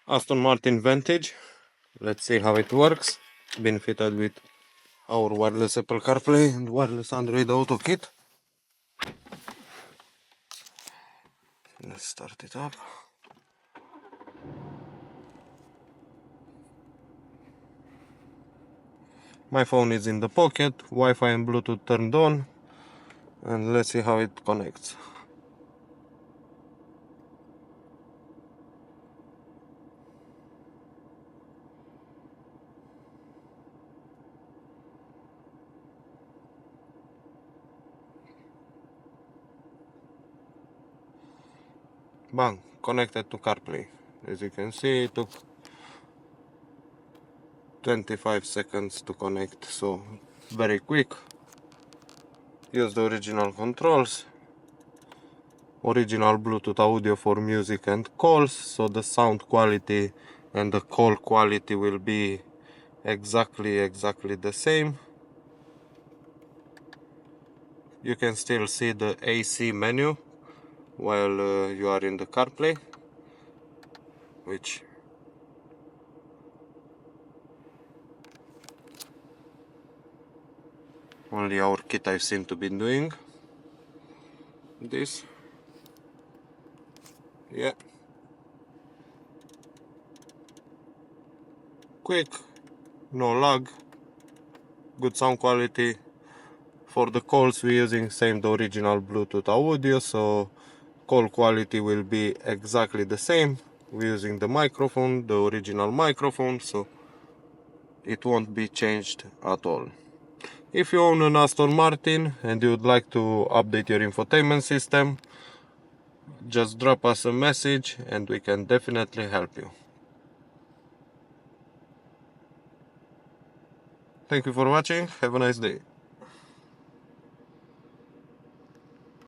Aston Martin Vantage. Let's see how it works. Been fitted with our wireless Apple Carplay and wireless Android Auto kit. Let's start it up. My phone is in the pocket, Wi-Fi and Bluetooth turned on, and let's see how it connects. Bang, connected to Carplay. As you can see, it took 25 seconds to connect, so very quick. Use the original controls, original Bluetooth audio for music and calls, so the sound quality and the call quality will be exactly the same. You can still see the AC menu while you are in the CarPlay, which only our kit I've seen to be doing this. Yeah, quick, no lag, good sound quality. For the calls we're using the original Bluetooth audio, so call quality will be exactly the same. We're using the microphone, the original microphone, so it won't be changed at all. If you own an Aston Martin and you would like to update your infotainment system, just drop us a message and we can definitely help you. Thank you for watching, have a nice day.